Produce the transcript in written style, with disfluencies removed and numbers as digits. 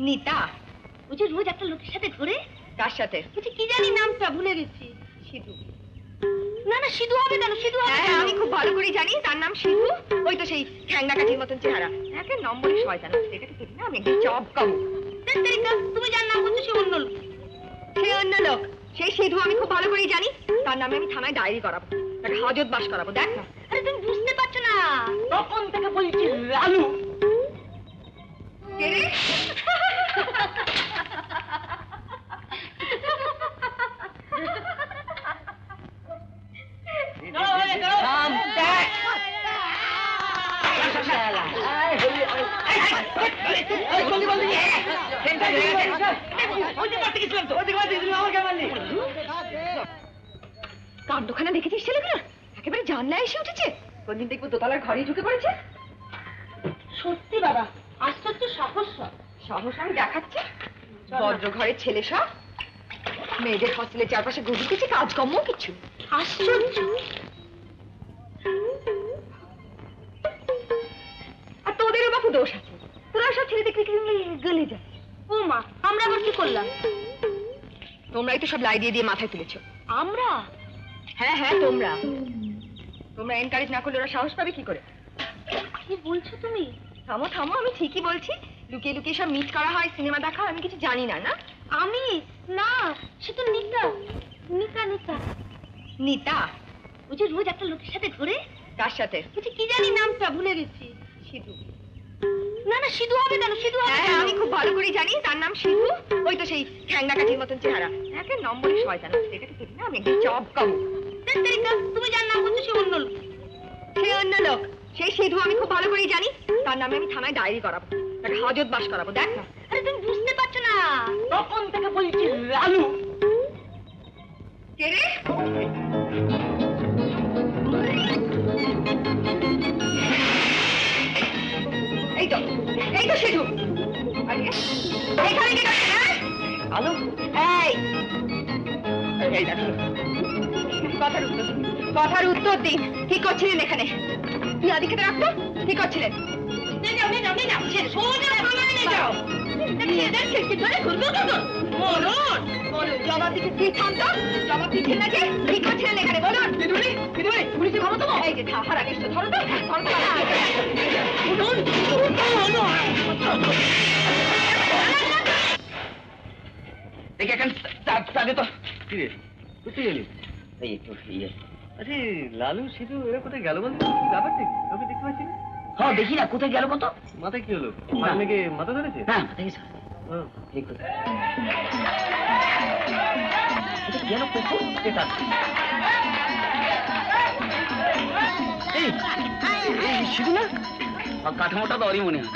নীতা। ওই যে রোজ একটা লোকের সাথে ঘুরে। কার সাথে? বলছি কি জানি নামটা ভুলে গেছি। সিধু। না না সিধু হবে কেন, সিধু হবে হ্যাঁ, কেন? আমি খুব ভালো করে জানি তার নাম সিধু। ওই তো সেই ঠ্যাংনা কাঠির মতন চেহারা। একে নম্বরে শয়তান। এটাকে দেখি না আমি একদিন চপ খাবো। তুমি যার নাম বলছো সে অন্য লোক। সে অন্য লোক। সেই সিধু আমি খুব ভালো করেই জানি। তার নামে আমি থানায় ডায়েরি করাবো, তাকে হাজত বাস করাবো। দেখ না। আরে তুমি বুঝতে পারছো না, তখন থেকে বলছি লালু। কে রে? কাণ্ডখানা দেখেছিস ছেলেগুলো? একেবারে জানলায় এসে উঠেছে। কোনদিন দেখবো দোতলার ঘরে ঢুকে পড়েছে। সত্যি বাবা আশ্চর্য সাহস। সাহস আমি দেখাচ্ছি। ভদ্র ঘরের ছেলে সব মেয়েদের হস্টেলের চারপাশে ঘুরতেছে, কাজকর্ম কিছু। আশ্চর্য। আর তোদেরও বাপু দোষ আছে, তোরা সব ছেলে দেখলে গলে যায়। ও মা, আমরা আবার কি করলাম? তোমরাই তো সব লাই দিয়ে দিয়ে মাথায় তুলেছ। আমরা? হ্যাঁ হ্যাঁ, তোমরা এনকারেজ না করলে ওরা সাহস পাবে কি করে? কি বলছো তুমি? থামো থামো, আমি ঠিকই বলছি। লুকিয়ে লুকিয়ে সব মিট করা হয়, সিনেমা দেখা হয়, আমি কিছু জানি না। না আমি না, সে তো নীতা। নীতা নীতা নীতা। ওই যে রোজ একটা লোকের সাথে ঘুরে। কার সাথে? বলছি কি জানি নামটা ভুলে গেছি। সিধু। না না সিধু হবে কেন, সিধু হবে হ্যাঁ, কেন? আমি খুব ভালো করে জানি তার নাম সিধু। ওই তো সেই ঠ্যাংনা কাঠির মতন চেহারা। একে নম্বরে শয়তান। এটাকে দেখি না আমি একদিন চপ খাবো। তুমি যার নাম বলছো সে অন্য লোক। সে অন্য লোক। সেই সিধু আমি খুব ভালো করেই জানি। তার নামে আমি থানায় ডায়েরি করাবো, তাকে হাজত বাস করাবো। দেখ না। আরে তুমি বুঝতে পারছো না, তখন থেকে বলছি লালু। কে রে? এই তো সিধু। এখানে কে ডাকছে? হ্যাঁ লালু। এই এই দেখো কথার উত্তর দিন। কি করছিলেন এখানে? তুই আদিকে রাখতো কি করছিলেন? জবাব দিতে তুই থামতো, জবাব দিচ্ছেন না যে? কি করছিলেন এখানে বলুন? পুলিশে খবর দেবো। এই যে হারা গেছো, ধরো তো। দেখি এখন তাদের তো কি রে কোথায় গেলি? এই একটু ইয়ে। আরে লালু সিধু এরা কোথায় গেল বলতো? ব্যাপার ঠিক আমি দেখতে পাচ্ছি না। হ্যাঁ দেখি না কোথায় গেল কত। মাথায় কি হলো? নাকি মাথা ধরেছে? হ্যাঁ মাথায় গেছে। ঠিক কথা। এটা গেল কখন? এটা এই সিধু না? কাঠামোটা তো ওরই মনে হয়।